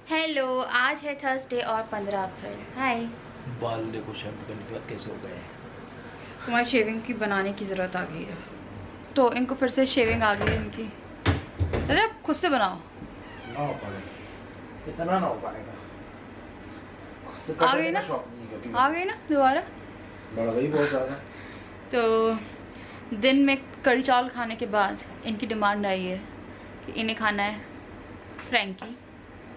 Hello, आज है Thursday और 15 अप्रैल। हाय। बाल देखो शैम्पू करने के बाद कैसे हो गए हैं। तुम्हारी शेविंग की बनाने की ज़रूरत आ गई है, तो इनको फिर से शेविंग आ गई है इनकी। अरे आप खुद से बनाओ। ना हो पाएगा, इतना ना हो पाएगा। खुद से आ गई कटने ना, का शौक नहीं है क्योंकि आ गई ना दोबारा। बढ़ गई बहुत ज़्यादा। तो दिन में कढ़ी चावल खाने के बाद इनकी डिमांड आई है कि इन्हें खाना है फ्रैंकी।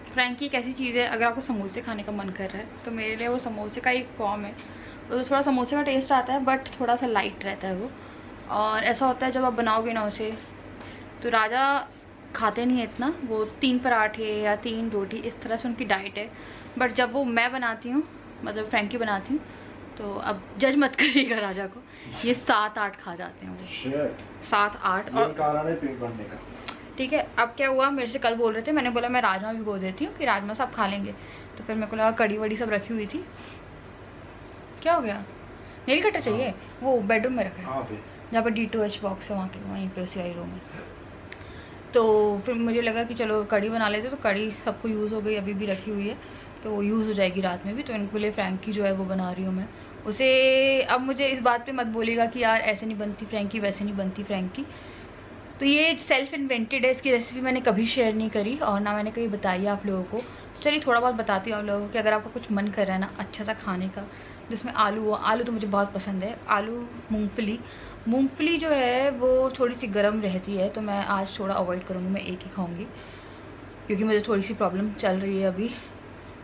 फ्रैंकी एक ऐसी चीज़ है, अगर आपको समोसे खाने का मन कर रहा है तो मेरे लिए वो समोसे का एक फॉर्म है। तो थोड़ा समोसे का टेस्ट आता है बट थोड़ा सा लाइट रहता है वो। और ऐसा होता है जब आप बनाओगे ना उसे, तो राजा खाते नहीं है इतना, वो 3 पराठे या 3 रोटी इस तरह से उनकी डाइट है। बट जब वो मैं बनाती हूँ, मतलब फ्रैंकी बनाती हूँ, तो अब जज मत करिएगा राजा को, ये 7-8 खा जाते हैं वो। शिट, 7-8। यही और कारण है पेट भरने का। ठीक है, अब क्या हुआ, मेरे से कल बोल रहे थे, मैंने बोला मैं राजमा भिगो देती हूँ कि राजमा सब खा लेंगे। तो फिर मेरे को लगा कड़ी वड़ी सब रखी हुई थी। क्या हो गया? नेल कटर चाहिए? वो बेडरूम में रखा है, कहाँ पे? जहाँ पर D2H बॉक्स है वहाँ के, वहीं पे CI रूम है। तो फिर मुझे लगा कि चलो कड़ी बना लेते, तो कड़ी सबको यूज़ हो गई, अभी भी रखी हुई है, तो वो यूज़ हो जाएगी रात में भी। तो इनके लिए फ्रैंकी जो है वो बना रही हूँ मैं उसे। अब मुझे इस बात पे मत बोलिएगा कि यार ऐसे नहीं बनती फ्रैंकी, वैसे नहीं बनती फ्रैंकी। तो ये सेल्फ इन्वेंटेड है, इसकी रेसिपी मैंने कभी शेयर नहीं करी और ना मैंने कहीं बताई है आप लोगों को। तो चलिए थोड़ा बहुत बताती हूँ आप लोगों को कि अगर आपका कुछ मन कर रहा है ना अच्छा सा खाने का, जिसमें आलू हो। आलू तो मुझे बहुत पसंद है, आलू। मूंगफली, मूंगफली जो है वो थोड़ी सी गर्म रहती है, तो मैं आज थोड़ा अवॉइड करूँगी, मैं एक ही खाऊँगी क्योंकि मुझे थोड़ी सी प्रॉब्लम चल रही है अभी।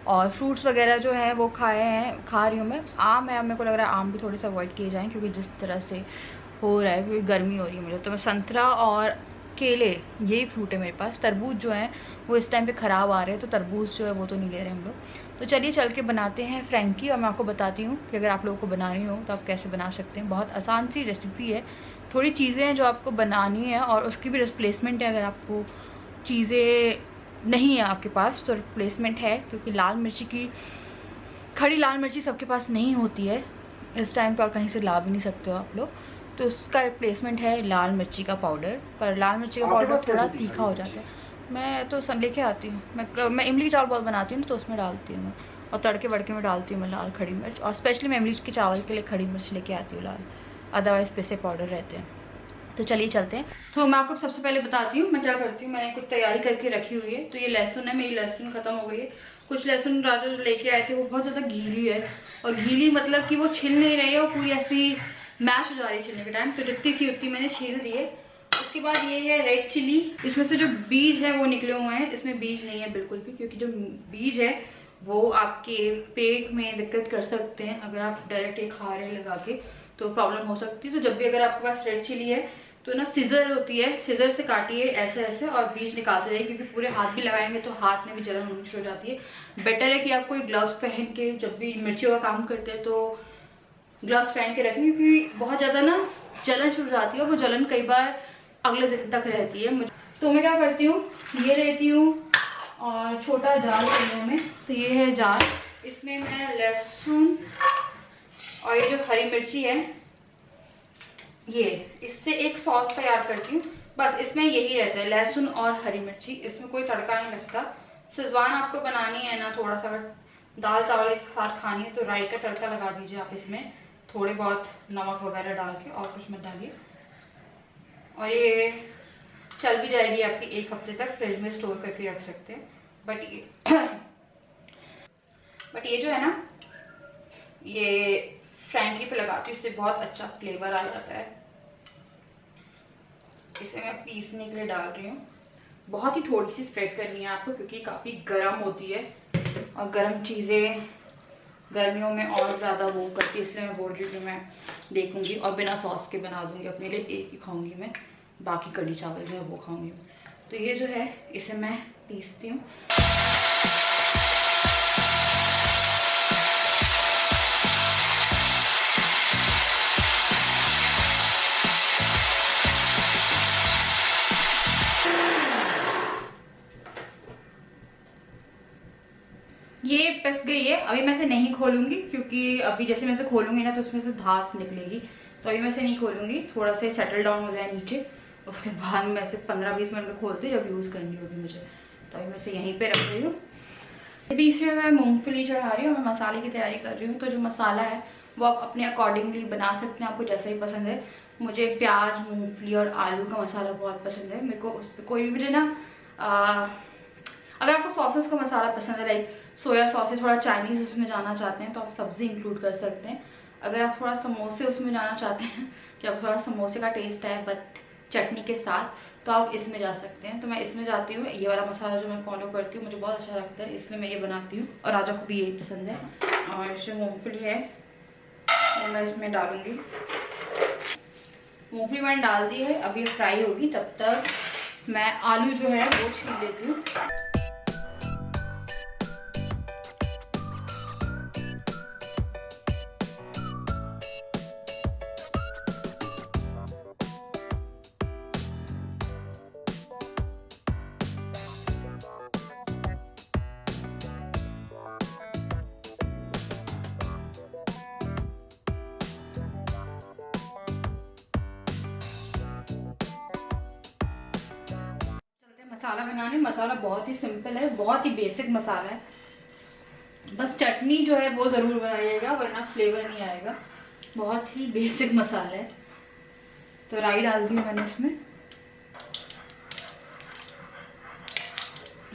और फ्रूट्स वगैरह जो है वो खा रही हूँ मैं। आम है, अब मेरे को लग रहा है आम भी थोड़े से अवॉइड किए जाएँ क्योंकि जिस तरह से हो रहा है, क्योंकि गर्मी हो रही है मुझे। तो मैं संतरा और केले, यही फ्रूट है मेरे पास। तरबूज जो है वो इस टाइम पे ख़राब आ रहे हैं, तो तरबूज जो है वो तो नहीं ले रहे हम लोग। तो चलिए चल के बनाते हैं फ्रैंकी, और मैं आपको बताती हूँ कि अगर आप लोगों को बनानी हो तो आप कैसे बना सकते हैं। बहुत आसान सी रेसिपी है, थोड़ी चीज़ें हैं जो आपको बनानी है और उसकी भी रिप्लेसमेंट है। अगर आपको चीज़ें नहीं है आपके पास तो रिप्लेसमेंट है, क्योंकि लाल मिर्ची की, खड़ी लाल मिर्ची सबके पास नहीं होती है इस टाइम पर, और कहीं से ला भी नहीं सकते हो आप लोग। तो उसका रिप्लेसमेंट है लाल मिर्ची का पाउडर। पर लाल मिर्ची का आपके पाउडर पास थोड़ा कैसे थी तीखा हरी हो मिर्ची? जाता है। मैं तो सब लेके आती हूँ, मैं इमली चावल बहुत बनाती हूँ तो उसमें डालती हूँ मैं, और तड़के वड़के में डालती हूँ मैं लाल खड़ी मिर्च। और स्पेशली मैं इमली के चावल के लिए खड़ी मिर्च लेके आती हूँ लाल, अदरवाइज़ पैसे पाउडर रहते हैं। तो चलिए चलते हैं। तो मैं आपको सबसे पहले बताती हूँ मैं क्या करती हूँ। मैंने कुछ तैयारी करके रखी हुई है। तो ये लहसुन है, मेरी लहसुन खत्म हो गई है। कुछ लहसुन राजा जो लेके आए थे वो बहुत ज़्यादा गीली है, और गीली मतलब कि वो छिल नहीं रही है, वो पूरी ऐसी मैश हो जा रही है छिलने के टाइम। तो जितनी थी उतनी मैंने छील दी है। उसके बाद ये है रेड चिली, इसमें से जो बीज है वो निकले हुए हैं, इसमें बीज नहीं है बिल्कुल भी, क्योंकि जो बीज है वो आपके पेट में दिक्कत कर सकते हैं। अगर आप डायरेक्ट ये खा रहे हैं लगा के तो प्रॉब्लम हो सकती है। तो जब भी अगर आपके पास रेड चिली है तो ना सिजर होती है, सिजर से काटिए ऐसे ऐसे और बीज निकालते जाइए, क्योंकि पूरे हाथ भी लगाएंगे तो हाथ में भी जलन होनी शुरू हो जाती है। बेटर है कि आप कोई ग्लव्स पहन के जब भी मिर्चियों का काम करते हैं तो ग्लव्स पहन के रखें, क्योंकि बहुत ज़्यादा ना जलन शुरू हो जाती है, वो जलन कई बार अगले दिन तक रहती है। तो मैं क्या करती हूँ, ये लेती हूँ और छोटा जार लेती हूँ मैं। तो ये है जार, इसमें मैं लहसुन और ये जो हरी मिर्ची है, ये इससे एक सॉस तैयार करती हूँ। बस इसमें यही रहता है, लहसुन और हरी मिर्ची, इसमें कोई तड़का नहीं लगता। सेजवान आपको बनानी है ना, थोड़ा सा अगर दाल चावल के साथ खानी है तो राई का तड़का लगा दीजिए आप इसमें, थोड़े बहुत नमक वगैरह डाल के, और कुछ मत डालिए। और ये चल भी जाएगी आपकी 1 हफ्ते तक, फ्रिज में स्टोर करके रख सकते हैं। बट ये जो है ना, ये फ्रैंकी पे लगाती हूँ, इससे बहुत अच्छा फ्लेवर आ जाता है। इसे मैं पीसने के लिए डाल रही हूँ। बहुत ही थोड़ी सी स्प्रेड करनी है आपको, क्योंकि काफ़ी गर्म होती है और गर्म चीज़ें गर्मियों में और ज़्यादा वो करती है, इसलिए मैं बोल रही हूँ कि मैं देखूंगी और बिना सॉस के बना दूंगी अपने लिए, एक ही खाऊंगी मैं, बाकी कढ़ी चावल जो है वो खाऊंगी मैं। तो ये जो है इसे मैं पीसती हूँ। ये पिस गई है, अभी मैं इसे नहीं खोलूंगी, क्योंकि अभी जैसे मैं इसे खोलूंगी ना तो उसमें से धास निकलेगी, तो अभी मैं इसे नहीं खोलूंगी, थोड़ा सा सेटल डाउन हो जाए नीचे, उसके बाद मैं इसे 15-20 मिनट में खोलती हूँ जब यूज़ करनी होगी मुझे। तो अभी मैं इसे यहीं पे रख रही हूँ। बीच में मैं मूंगफली चढ़ा रही हूँ, मैं मसाले की तैयारी कर रही हूँ। तो जो मसाला है वो आप अपने अकॉर्डिंगली बना सकते हैं, आपको जैसा ही पसंद है। मुझे प्याज, मूंगफली और आलू का मसाला बहुत पसंद है। मेरे को उस पर कोई मुझे ना अगर आपको सॉसेस का मसाला पसंद है, लाइक सोया सॉस है, थोड़ा चाइनीज़ उसमें जाना चाहते हैं तो आप सब्ज़ी इंक्लूड कर सकते हैं। अगर आप थोड़ा समोसे उसमें जाना चाहते हैं कि आप थोड़ा समोसे का टेस्ट है बट चटनी के साथ, तो आप इसमें जा सकते हैं। तो मैं इसमें जाती हूँ। ये वाला मसाला जो मैं फॉलो करती हूँ मुझे बहुत अच्छा लगता है, इसलिए मैं ये बनाती हूँ और राजा को भी यही पसंद है। और जो मूँगफली है वो मैं इसमें डालूँगी। मूँगफली मैंने डाल दी है, अब ये फ्राई होगी। तब तक मैं आलू जो है वो छील लेती हूँ। मसाला बनाने, मसाला बहुत ही सिंपल है, बहुत ही बेसिक मसाला है। बस चटनी जो है वो ज़रूर बनाइएगा वरना फ्लेवर नहीं आएगा। बहुत ही बेसिक मसाला है। तो राई डाल दी मैंने इसमें,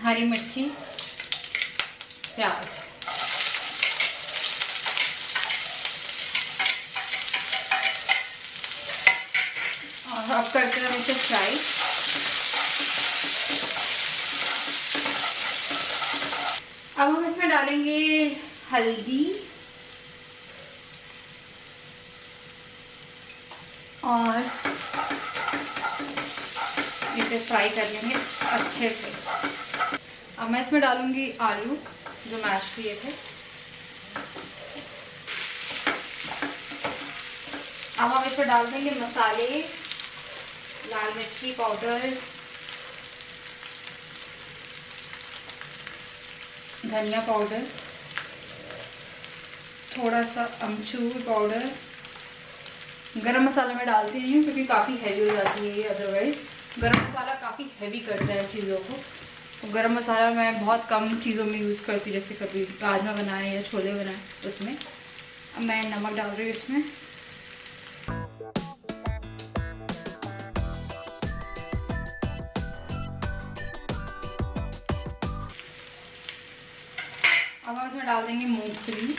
हरी मिर्ची, प्याज, और अब करते हैं इसे फ्राई। अब हम इसमें डालेंगे हल्दी और इसे फ्राई कर लेंगे अच्छे से। अब मैं इसमें डालूंगी आलू जो मैश किए थे। अब हम इसमें डाल देंगे मसाले, लाल मिर्ची पाउडर, धनिया पाउडर, थोड़ा सा अमचूर पाउडर। गरम मसाला मैं डालती नहीं हूँ क्योंकि काफ़ी हैवी हो जाती है ये, अदरवाइज गरम मसाला काफ़ी हैवी करता है चीज़ों को। तो गरम मसाला मैं बहुत कम चीज़ों में यूज़ करती हूँ, जैसे कभी राजमा बनाए या छोले बनाए उसमें। अब मैं नमक डाल रही हूँ इसमें। अब हम इसमें डाल देंगे मूंगफली,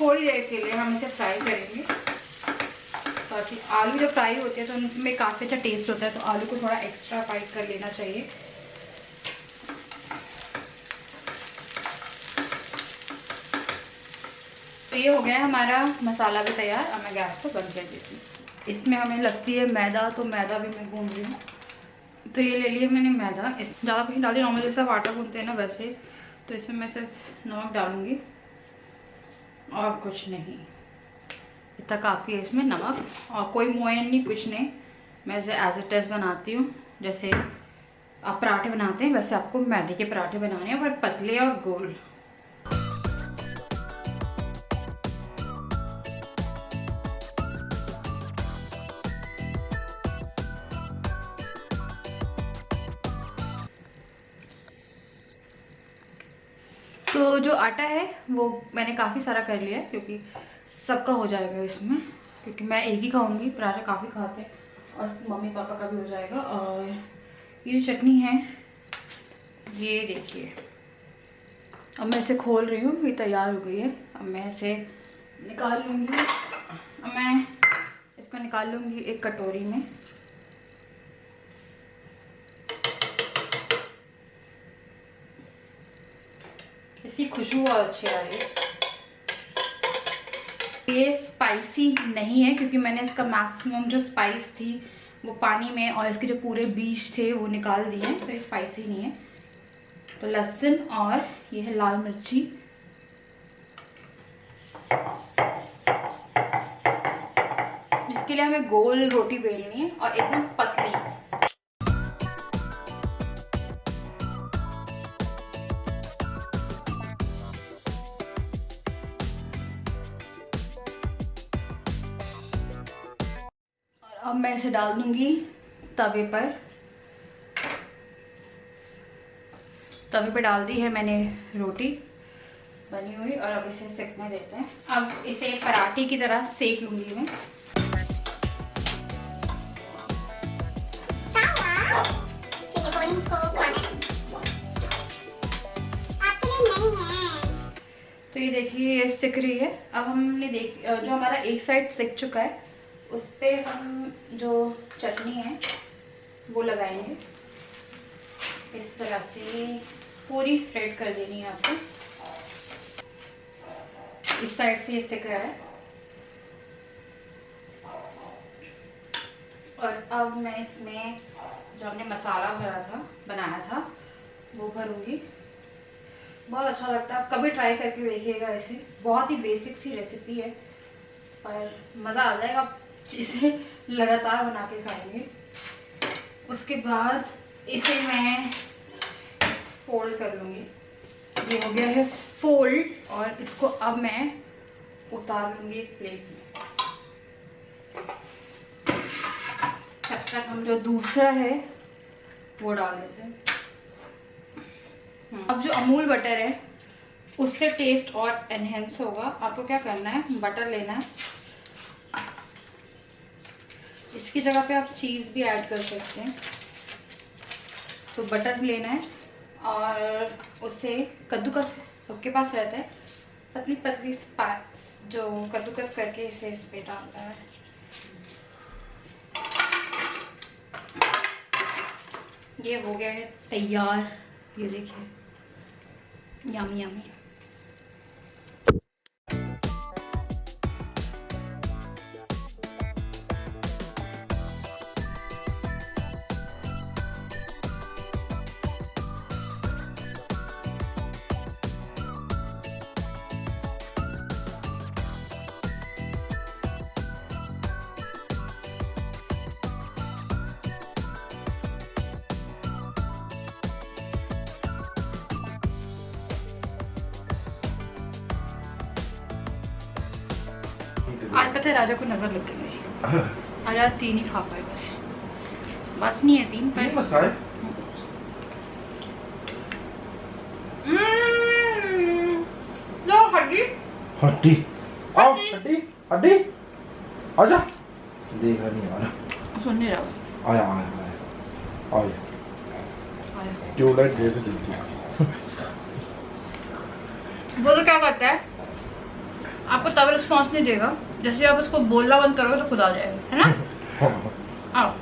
थोड़ी देर के लिए हम इसे फ्राई करेंगे ताकि आलू जब फ्राई होते हैं तो उनमें काफ़ी अच्छा टेस्ट होता है। तो आलू को थोड़ा एक्स्ट्रा फ्राई कर लेना चाहिए। तो ये हो गया हमारा मसाला भी तैयार। अब मैं गैस को बंद कर देती हूँ। इसमें हमें लगती है मैदा, तो मैदा भी मैं गूंद रही हूँ। तो ये ले लिया मैंने मैदा, इस ज़्यादा कुछ नहीं डाल दिया, नॉर्मल जैसा आप आटा गूंदते हैं ना वैसे। तो इसमें मैं सिर्फ नमक डालूँगी और कुछ नहीं, इतना काफ़ी है इसमें नमक। और कोई मोयन नहीं, कुछ नहीं। मैं इसे एज इट इज़ बनाती हूँ, जैसे आप पराठे बनाते हैं वैसे आपको मैदे के पराठे बनाने हैं, पर पतले और गोल। तो जो आटा है वो मैंने काफ़ी सारा कर लिया है क्योंकि सबका हो जाएगा इसमें, क्योंकि मैं एक ही खाऊंगी, पराठा काफ़ी खाते हैं और मम्मी पापा का भी हो जाएगा। और ये जो चटनी है ये देखिए, अब मैं इसे खोल रही हूँ, ये तैयार हो गई है। अब मैं इसे निकाल लूँगी। अब मैं इसको निकाल लूँगी एक कटोरी में। इसकी खुशबू बहुत अच्छी आ रही है। ये स्पाइसी नहीं है क्योंकि मैंने इसका मैक्सिमम जो स्पाइस थी वो पानी में और इसके जो पूरे बीज थे वो निकाल दिए हैं, तो ये स्पाइसी नहीं है। तो लहसुन और ये है लाल मिर्ची, इसके लिए हमें गोल रोटी बेलनी है और एकदम पतली। अब मैं इसे डाल दूंगी तवे पर। तवे पे डाल दी है मैंने रोटी बनी हुई और अब इसे सेकने देते हैं। अब इसे पराठे की तरह सेक लूंगी मैं। तो ये देखिए ये सिक रही है। अब हमने जो हमारा एक साइड सिक चुका है उस पे हम जो चटनी है वो लगाएंगे। इस तरह से पूरी स्प्रेड कर देनी है आपको। इस साइड से ये सिक रहा है और अब मैं इसमें जो हमने मसाला बनाया था वो भरूंगी। बहुत अच्छा लगता है, आप कभी ट्राई करके देखिएगा। इसे बहुत ही बेसिक सी रेसिपी है पर मज़ा आ जाएगा, आप इसे लगातार बना के खाएंगे। उसके बाद इसे मैं फोल्ड कर लूँगी। ये हो गया है फोल्ड और इसको अब मैं उतार लूँगी एक प्लेट में। तब तक हम जो दूसरा है वो डाल देते हैं। अब जो अमूल बटर है उससे टेस्ट और एनहेंस होगा। आपको क्या करना है, बटर लेना है, इसकी जगह पे आप चीज़ भी ऐड कर सकते हैं। तो बटर लेना है और उसे कद्दूकस सबके पास रहता है, पतली पतली स्पैक्स जो कद्दूकस करके इसे इस पे डालता है। ये हो गया है तैयार, ये देखिए यम्मी यम्मी। आज पता है राजा को नजर लग गई। राजा 3 ही खा पाए, बस नहीं है 3 पर। लो हड्डी हड्डी आओ, हड्डी हड्डी आजा। देखा नहीं आ रहा, सुन नहीं रहा। आया आया आया आया। आया। ट्यूबलाइट जैसे जलती इसकी। वो तो क्या करता है, आपको तब रिस्पॉन्स नहीं देगा, जैसे आप उसको बोलना बंद करोगे तो खुद आ जाएगा, है ना। आओ।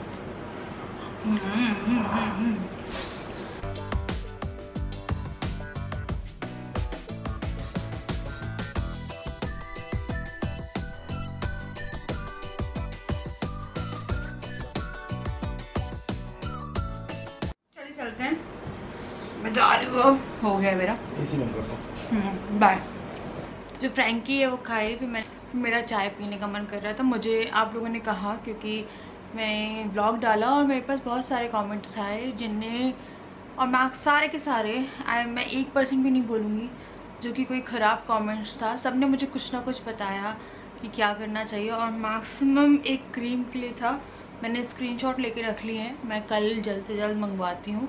चलिए चलते हैं, मैं जा रही हूँ। हो गया मेरा, इसी में करता बाय। जो फ्रैंकी है वो खाई, फिर मेरा चाय पीने का मन कर रहा था। मुझे आप लोगों ने कहा, क्योंकि मैंने व्लॉग डाला और मेरे पास बहुत सारे कमेंट्स आए जिनने, और मैं सारे के सारे मैं 1% भी नहीं बोलूँगी जो कि कोई ख़राब कमेंट्स था। सब ने मुझे कुछ ना कुछ बताया कि क्या करना चाहिए, और मैक्सिमम एक क्रीम के लिए था। मैंने स्क्रीनशॉट लेके रख लिए हैं, मैं कल जल्द से जल्द मंगवाती हूँ।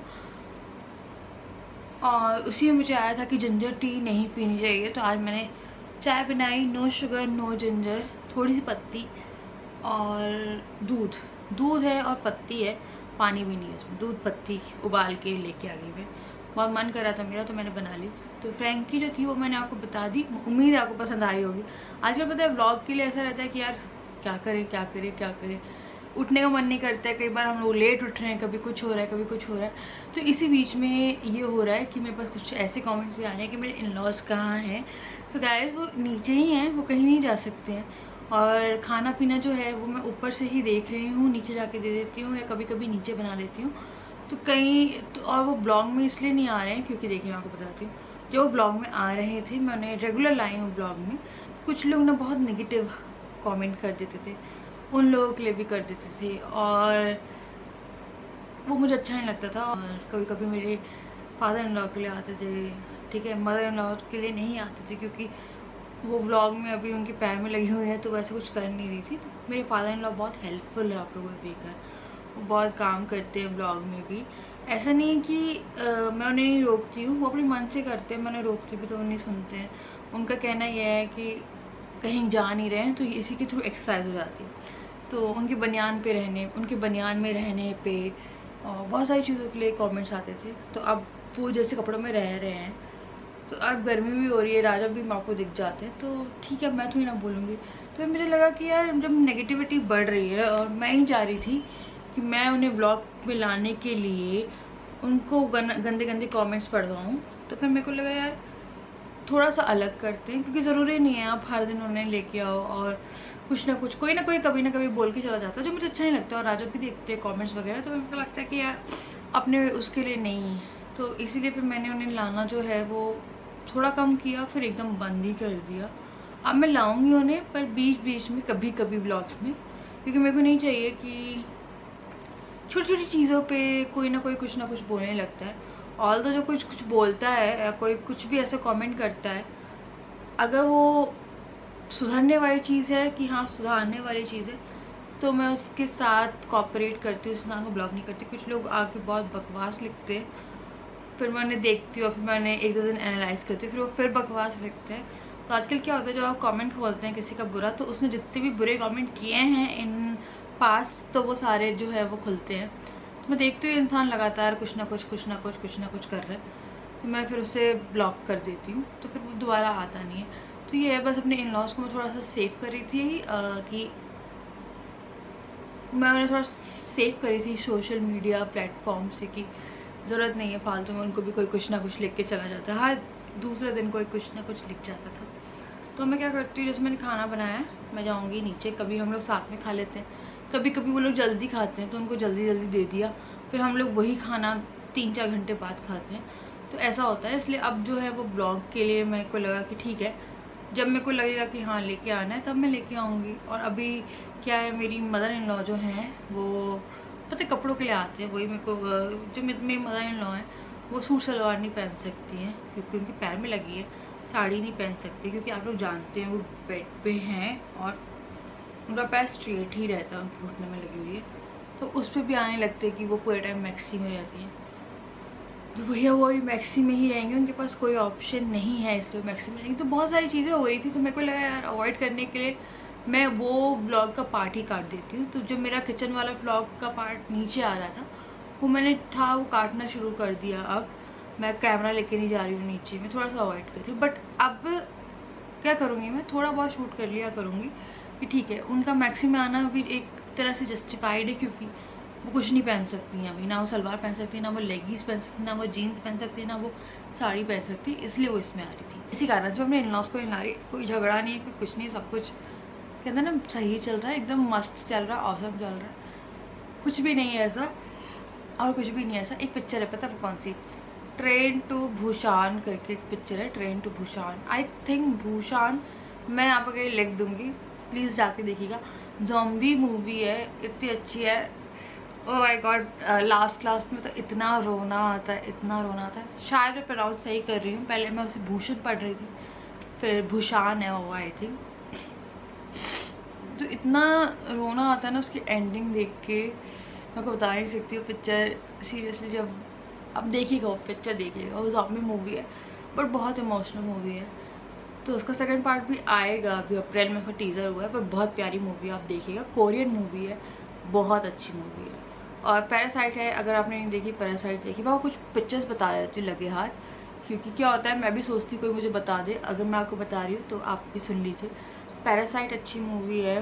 और उसी में मुझे आया था कि जिंजर टी नहीं पीनी चाहिए, तो आज मैंने चाय बनाई, नो शुगर नो जिंजर, थोड़ी सी पत्ती और दूध है और पत्ती है, पानी भी नहीं है उसमें, दूध पत्ती उबाल के लेके आ गई मैं। बहुत मन कर रहा था मेरा तो मैंने बना ली। तो फ्रैंकी जो थी वो मैंने आपको बता दी, उम्मीद है आपको पसंद आई होगी। आजकल पता है व्लॉग के लिए ऐसा रहता है कि यार क्या करें, उठने का मन नहीं करता है। कई बार हम लोग लेट उठ रहे हैं, कभी कुछ हो रहा है कभी कुछ हो रहा है। तो इसी बीच में ये हो रहा है कि मेरे पास कुछ ऐसे कमेंट्स भी आ रहे हैं कि मेरे इन लॉज कहाँ हैं। तो गाइस वो नीचे ही हैं, वो कहीं नहीं जा सकते हैं। और खाना पीना जो है वो मैं ऊपर से ही देख रही हूँ, नीचे जाके दे देती हूँ, या कभी कभी नीचे बना लेती हूँ। तो कहीं तो, और वो ब्लॉग में इसलिए नहीं आ रहे हैं क्योंकि देखिए मैं आपको बताती हूँ, जो वो ब्लॉग में आ रहे थे मैं उन्हें रेगुलर लाई हूँ ब्लॉग में। कुछ लोग ना बहुत नेगेटिव कमेंट कर देते थे, उन लोगों के लिए भी कर देते थे, और वो मुझे अच्छा नहीं लगता था। और कभी कभी मेरे फादर इन लॉ के लिए आते थे, ठीक है, मदर इन लॉ के लिए नहीं आते थे, क्योंकि वो व्लॉग में अभी उनके पैर में लगी हुई है तो वैसे कुछ कर नहीं रही थी। तो मेरे फादर इन लॉ बहुत हेल्पफुल है आप लोगों को देखकर, वो बहुत काम करते हैं व्लॉग में भी। ऐसा नहीं है कि मैं उन्हें नहीं रोकती हूँ, वो अपने मन से करते हैं, मैं उन्हें रोकती भी तो वो नहीं सुनते हैं। उनका कहना यह है कि कहीं जा नहीं रहे हैं तो इसी के थ्रू एक्सरसाइज हो जाती है। तो उनके बनियान पे रहने, उनके बनियान में रहने पे बहुत सारी चीज़ों के लिए कमेंट्स आते थे। तो अब वो जैसे कपड़ों में रह रहे हैं, तो अब गर्मी भी हो रही है, राजा भी माँ को दिख जाते हैं, तो ठीक है मैं तो ही ना बोलूँगी। तो मुझे लगा कि यार जब नेगेटिविटी बढ़ रही है और मैं ही चाह रही थी कि मैं उन्हें ब्लॉग में लाने के लिए उनको गंदे गंदे कमेंट्स पढ़वाऊँ, तो फिर मेरे को लगा यार थोड़ा सा अलग करते हैं, क्योंकि ज़रूरी नहीं है आप हर दिन उन्हें लेके आओ और कुछ ना कुछ कोई ना कोई कभी ना कभी बोल के चला जाता है, जो मुझे अच्छा नहीं लगता। और राजा भी देखते हैं कमेंट्स वगैरह, तो मेरे को लगता है कि यार अपने उसके लिए नहीं है। तो इसीलिए फिर मैंने उन्हें लाना जो है वो थोड़ा कम किया, फिर एकदम बंद ही कर दिया। अब मैं लाऊंगी उन्हें, पर बीच बीच में कभी कभी ब्लॉग्स में, क्योंकि मेरे को नहीं चाहिए कि छोटी छोटी चीज़ों पे कोई ना कोई कुछ ना कुछ बोलने लगता है। ऑल तो जो कुछ बोलता है या कोई कुछ भी ऐसे कमेंट करता है, अगर वो सुधरने वाली चीज़ है कि हाँ सुधारने वाली चीज़ है, तो मैं उसके साथ कॉपरेट करती हूँ, उस इंसान को ब्लॉक नहीं करती। कुछ लोग आके बहुत बकवास लिखते हैं, फिर मैं उन्हें देखती हूँ, फिर मैं उन्हें एक दो दिन एनालाइज करती हूँ, फिर वो फिर बकवास लिखते हैं। तो आजकल क्या होता है, जब आप कमेंट खोलते हैं किसी का बुरा, तो उसने जितने भी बुरे कमेंट किए हैं इन पास्ट, तो वो सारे जो है वो खुलते हैं। तो मैं देखती हूँ इंसान लगातार कुछ ना कुछ कुछ ना कुछ कुछ ना कुछ कर रहा है, तो मैं फिर उसे ब्लॉक कर देती हूँ, तो फिर वो दोबारा आता नहीं है। तो ये है बस, अपने इन लॉज को मैं थोड़ा सा सेव कर रही थी कि मैं उन्हें थोड़ा सेव करी थी सोशल मीडिया प्लेटफॉर्म से, कि ज़रूरत नहीं है फालतू में उनको भी कोई कुछ ना कुछ लिख के चला जाता है, हर दूसरे दिन कोई कुछ ना कुछ लिख जाता था। तो मैं क्या करती हूँ, जैसे मैंने खाना बनाया है, मैं जाऊँगी नीचे, कभी हम लोग साथ में खा लेते हैं, कभी कभी वो लोग जल्दी खाते हैं तो उनको जल्दी जल्दी दे दिया, फिर हम लोग वही खाना 3-4 घंटे बाद खाते हैं। तो ऐसा होता है, इसलिए अब जो है वो ब्लॉग के लिए मेरे को लगा कि ठीक है, जब मेरे को लगेगा कि हाँ लेके आना है तब मैं लेके आऊँगी। और अभी क्या है, मेरी मदर इन लॉ जो हैं वो पता है कपड़ों के लिए आते हैं, वही मेरे को जो मेरी मदर इन लॉ है वो सूट सलवार नहीं पहन सकती हैं, क्योंकि उनके पैर में लगी है। साड़ी नहीं पहन सकती क्योंकि आप लोग जानते हैं वो बेड पे हैं और उनका पैर स्ट्रेट ही रहता है, उनके घुटने में लगी हुई है, तो उस पर भी आने लगते हैं कि वो पूरे टाइम मैक्सी में रहती हैं। तो भैया वो भी मैक्सी में ही रहेंगे, उनके पास कोई ऑप्शन नहीं है, इसलिए मैक्सी में रहेंगे। तो बहुत सारी चीज़ें हो रही थी, तो मेरे को लगा यार अवॉइड करने के लिए मैं वो ब्लॉग का पार्ट ही काट देती हूँ। तो जो मेरा किचन वाला ब्लॉग का पार्ट नीचे आ रहा था वो मैंने वो काटना शुरू कर दिया। अब मैं कैमरा लेके नहीं जा रही हूँ नीचे, मैं थोड़ा सा अवॉइड कर रही हूँ। बट अब क्या करूँगी, मैं थोड़ा बहुत शूट कर लिया करूँगी कि ठीक है, उनका मैक्सी में आना भी एक तरह से जस्टिफाइड है, क्योंकि वो कुछ नहीं पहन सकती हैं अभी, ना वो सलवार पहन सकती है, ना वो लेगीज पहन सकती, ना वो जीन्स पहन सकती है, ना वो साड़ी पहन सकती, इसलिए वो इसमें आ रही थी। इसी कारण से अपने इन लॉज को ला रही, कोई झगड़ा नहीं है, कोई कुछ नहीं, सब कुछ कहते हैं ना सही चल रहा है, एकदम मस्त चल रहा है, ऑसम चल रहा है, कुछ भी नहीं है ऐसा। और कुछ भी नहीं है ऐसा। एक पिक्चर है, पता है कौन सी, ट्रेन टू भूशान करके एक पिक्चर है, ट्रेन टू भूशान, आई थिंक भूशान, मैं यहाँ पर कहीं लिख दूँगी, प्लीज़ जाके देखिएगा। ज़ॉम्बी मूवी है, इतनी अच्छी है, ओह माय गॉड। लास्ट में तो इतना रोना आता है, इतना रोना आता है। शायद मैं प्रोनाउंस सही कर रही हूँ, पहले मैं उसे भूषण पढ़ रही थी, फिर भूषान है वो आई थिंक। तो इतना रोना आता है ना उसकी एंडिंग देख के, मैं को बता नहीं सकती। वो पिक्चर सीरियसली जब आप देखिएगा, वो पिक्चर देखिएगा, वो ज़ॉम्बी मूवी है पर बहुत इमोशनल मूवी है। तो उसका सेकंड पार्ट भी आएगा, अभी अप्रैल में उसका टीज़र हुआ है, पर बहुत प्यारी मूवी है, आप देखिएगा। कोरियन मूवी है, बहुत अच्छी मूवी है। और पैरासाइट है, अगर आपने नहीं देखी पैरासाइट देखी, मैं कुछ पिक्चर्स बता देती हूँ लगे हाथ, क्योंकि क्या होता है मैं भी सोचती हूँ कोई मुझे बता दे, अगर मैं आपको बता रही हूँ तो आप भी सुन लीजिए। पैरासाइट अच्छी मूवी है,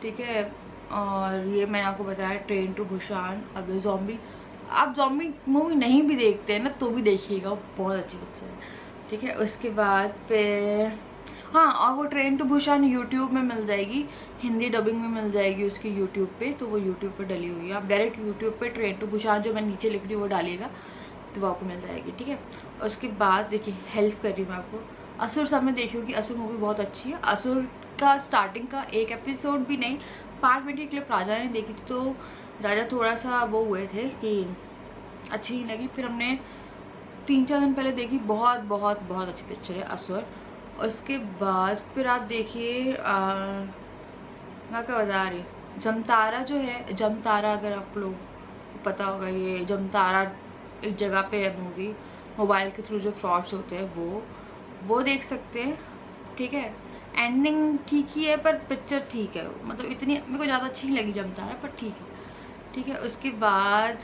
ठीक है। और ये मैंने आपको बताया ट्रेन टू भूशान। अगर आप ज़ॉम्बी मूवी नहीं भी देखते हैं ना तो भी देखिएगा, वो बहुत अच्छी पिक्चर है, ठीक है। उसके बाद फिर हाँ, और वो ट्रेन टू भूशान यूट्यूब में मिल जाएगी, हिंदी डबिंग में मिल जाएगी उसकी यूट्यूब पे, तो वो यूट्यूब पे डली हुई है। आप डायरेक्ट यूट्यूब पे ट्रेन टू भूशान जो मैं नीचे लिख रही हूँ वो डालिएगा तो वो आपको मिल जाएगी, ठीक है। उसके बाद देखिए, हेल्प कर रही हूँ मैं आपको, असुर सब में देखी होगी, असुर मूवी बहुत अच्छी है। असुर का स्टार्टिंग का एक एपिसोड भी नहीं, 5 मिनट की क्लिप राजा ने देखी थी, तो राजा थोड़ा सा वो हुए थे कि अच्छी नहीं लगी, फिर हमने 3-4 दिन पहले देखी। बहुत बहुत बहुत अच्छी पिक्चर है असुर, उसके बाद फिर आप देखिए मैं क्या बता रही, जमतारा जो है, जमतारा अगर आप लोग को पता होगा, ये जमतारा एक जगह पे है मूवी, मोबाइल के थ्रू जो फ्रॉड्स होते हैं वो देख सकते हैं। ठीक है, एंडिंग ठीक ही है पर पिक्चर ठीक है, मतलब इतनी मेरे को ज़्यादा अच्छी नहीं लगी जमतारा, पर ठीक है। ठीक है, उसके बाद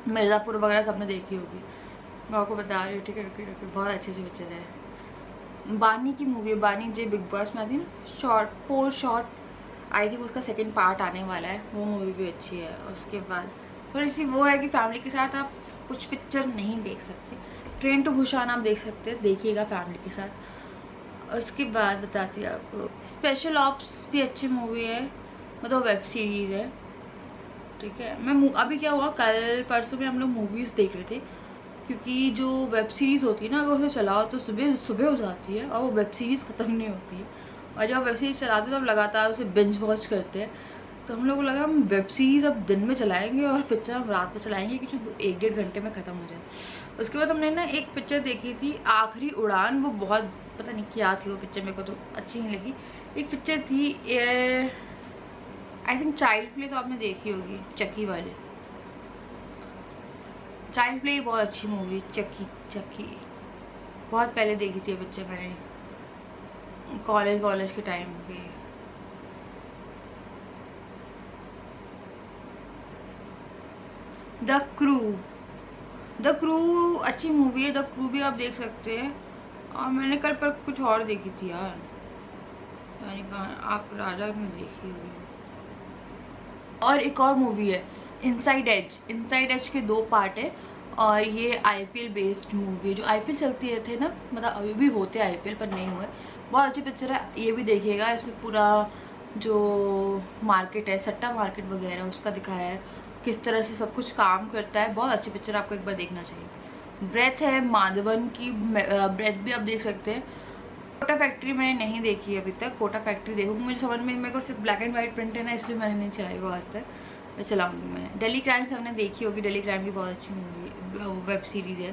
मिर्ज़ापुर वगैरह सबने देखी होगी, मैं आपको बता रही हूँ। ठीक है, रुकी बहुत अच्छी पिक्चर है। बानी की मूवी है, बानी जो बिग बॉस में आती है ना, शॉर्ट आई थिंक उसका सेकंड पार्ट आने वाला है, वो मूवी भी अच्छी है। उसके बाद थोड़ी सी वो है कि फैमिली के साथ आप कुछ पिक्चर नहीं देख सकते। ट्रेन टू भूसान आप देख सकते हैं, देखिएगा फैमिली के साथ। उसके बाद बताती हूँ आपको, स्पेशल ऑप्स भी अच्छी मूवी है, मतलब वेब सीरीज़ है। ठीक है, मैं अभी क्या हुआ, कल परसों में हम लोग मूवीज़ देख रहे थे, क्योंकि जो वेब सीरीज़ होती है ना, अगर उसे चलाओ तो सुबह सुबह हो जाती है और वो वेब सीरीज़ ख़त्म नहीं होती है। और जब वेब सीरीज़ चलाते हैं तो हम लगातार उसे बिंज वॉच करते हैं। तो हम लोग को लगा हम वेब सीरीज़ अब दिन में चलाएंगे और पिक्चर हम रात में चलाएंगे, क्योंकि 1-1.5 घंटे में ख़त्म हो जाए। उसके बाद हमने ना एक पिक्चर देखी थी, आखिरी उड़ान। वो बहुत पता नहीं क्या थी वो पिक्चर, मेरे को तो अच्छी नहीं लगी। एक पिक्चर थी आई थिंक चाइल्ड प्ले, तो आपने देखी होगी, चक्की वाली। चाइल्ड प्ले बहुत अच्छी मूवी, चक्की बहुत पहले देखी थी पिक्चर मैंने, कॉलेज के टाइम पे। द क्रू अच्छी मूवी है, द क्रू भी आप देख सकते हैं। और मैंने कल पर कुछ और देखी थी यार, यानी आप राजा में देखी होगी। और एक और मूवी है इनसाइड एज के 2 पार्ट है, और ये आईपीएल बेस्ड मूवी है। जो आईपीएल चलती है थे ना, मतलब अभी भी होते हैं आईपीएल पर नहीं हुए, बहुत अच्छी पिक्चर है, ये भी देखिएगा। इसमें पूरा जो मार्केट है, सट्टा मार्केट वगैरह, उसका दिखाया है, किस तरह से सब कुछ काम करता है। बहुत अच्छी पिक्चर, आपको एक बार देखना चाहिए। ब्रेथ है माधवन की, ब्रेथ भी आप देख सकते हैं। कोटा फैक्ट्री मैंने नहीं देखी अभी तक, कोटा फैक्ट्री देखूँगी। मुझे समझ में, मेरे को सिर्फ ब्लैक एंड वाइट प्रिंट है ना, इसलिए मैंने नहीं चलाई वो आज तक, चलाऊंगी मैं। दिल्ली क्राइम हमने देखी होगी, दिल्ली क्राइम भी बहुत अच्छी मूवी वेब सीरीज़ है।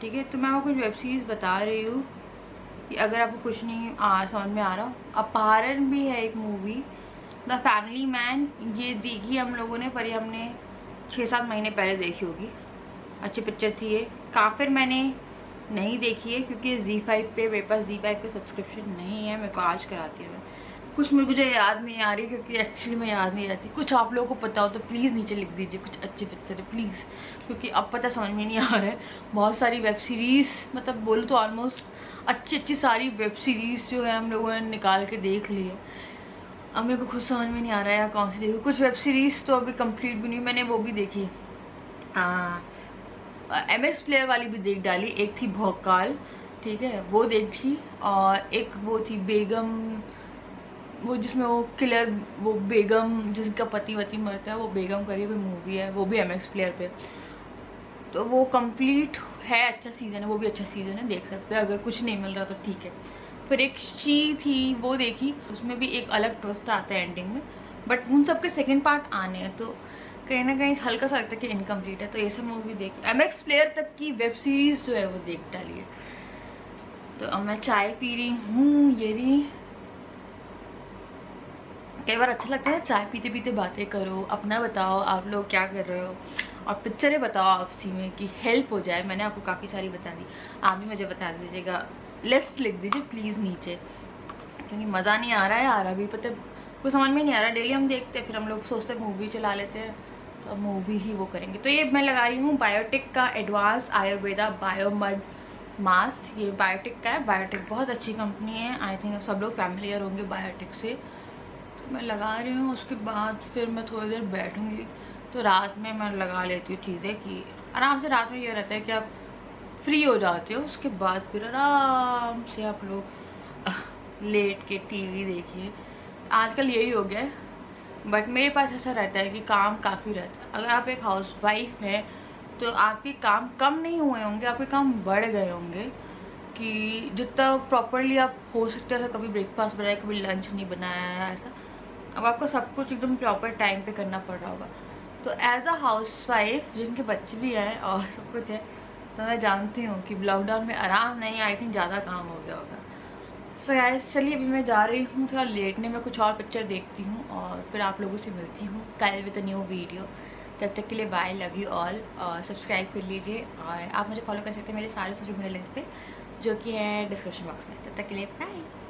ठीक है, तो मैं आपको कुछ वेब सीरीज़ बता रही हूँ कि अगर आपको कुछ नहीं समझ में आ रहा। अपहरण भी है एक मूवी, द फैमिली मैन, ये देखी हम लोगों ने, पर ये हमने 6-7 महीने पहले देखी होगी, अच्छी पिक्चर थी ये। काफिर मैंने नहीं देखी है, क्योंकि Z5 पे, मेरे पास Z5 का सब्सक्रिप्शन नहीं है, मेरे को आज कराती है। कुछ मुझे याद नहीं आ रही, क्योंकि एक्चुअली में याद नहीं आती। कुछ आप लोगों को पता हो तो प्लीज़ नीचे लिख दीजिए कुछ अच्छी पिक्चर है प्लीज़, क्योंकि अब पता समझ में नहीं आ रहा है। बहुत सारी वेब सीरीज़, मतलब बोलूँ तो ऑलमोस्ट अच्छी सारी वेब सीरीज़ जो है हम लोगों ने निकाल के देख ली है। अब मेरे को खुद समझ में नहीं आ रहा है यार कौन सी देखूँ। कुछ वेब सीरीज़ तो अभी कंप्लीट भी नहीं, मैंने वो भी देखी, MX प्लेयर वाली भी देख डाली। एक थी भौकाल, ठीक है, वो देखी। और एक वो थी बेगम, वो जिसमें वो किलर, वो बेगम जिसका पति वती मरता है, वो बेगम करी कोई मूवी है, वो भी MX प्लेयर पे। तो वो कंप्लीट है, अच्छा सीज़न है, वो भी अच्छा सीज़न है, देख सकते हैं अगर कुछ नहीं मिल रहा तो ठीक है। फिर एक शी थी, वो देखी, उसमें भी एक अलग ट्विस्ट आता है एंडिंग में, बट उन सब के सेकेंड पार्ट आने हैं, तो कहीं ना कहीं हल्का सा लगता है कि इनकम्प्लीट है। तो ये सब मूवी देखी, MX प्लेयर तक की वेब सीरीज जो है वो देख डाली है। तो अब मैं चाय पी रही हूँ, ये रही। कई बार अच्छा लगता है चाय पीते पीते बातें करो, अपना बताओ आप लोग क्या कर रहे हो, और पिक्चरें बताओ आपसी में कि हेल्प हो जाए। मैंने आपको काफ़ी सारी बता दी, आप भी मुझे बता दीजिएगा, लिस्ट लिख दीजिए प्लीज़ नीचे, क्योंकि मज़ा नहीं आ रहा है भी, पता कुछ समझ में नहीं आ रहा। डेली हम देखते हैं, फिर हम लोग सोचते हैं मूवी चला लेते हैं, तो अब मूवी ही वो करेंगे। तो ये मैं लगा रही हूँ बायोटिक का एडवांस आयुर्वेदा बायोमड मास्क, ये बायोटिक का है। बायोटिक बहुत अच्छी कंपनी है, आई थिंक सब लोग फैमिलियर होंगे बायोटिक से। तो मैं लगा रही हूँ, उसके बाद फिर मैं थोड़ी देर बैठूँगी, तो रात में मैं लगा लेती हूँ चीज़ें कि आराम से। रात में ये रहता है कि आप फ्री हो जाते हो, उसके बाद फिर आराम से आप लोग लेट के टीवी देखिए। आजकल यही हो गया है, बट मेरे पास ऐसा रहता है कि काम काफ़ी रहता है। अगर आप एक हाउसवाइफ हैं तो आपके काम कम नहीं हुए होंगे, आपके काम बढ़ गए होंगे, कि जितना प्रॉपरली आप हो सकते हैं, कभी ब्रेकफास्ट बनाया, कभी लंच नहीं बनाया है, ऐसा अब आपको सब कुछ एकदम प्रॉपर टाइम पे करना पड़ रहा होगा। तो एज अ हाउसवाइफ जिनके बच्चे भी हैं और सब कुछ है, तो मैं जानती हूँ कि लॉकडाउन में आराम नहीं, आई थिंक ज़्यादा काम हो गया होगा। सो गाइस चलिए अभी मैं जा रही हूँ थोड़ा लेटने, में कुछ और पिक्चर देखती हूँ और फिर आप लोगों से मिलती हूँ कल विद अ न्यू वीडियो। तब तक के लिए बाय, लव यू ऑल। और सब्सक्राइब कर लीजिए और आप मुझे फॉलो कर सकते हैं मेरे सारे सोशल मीडिया लिंक्स पे जो कि है डिस्क्रिप्शन बॉक्स में। तब तक के लिए बाय।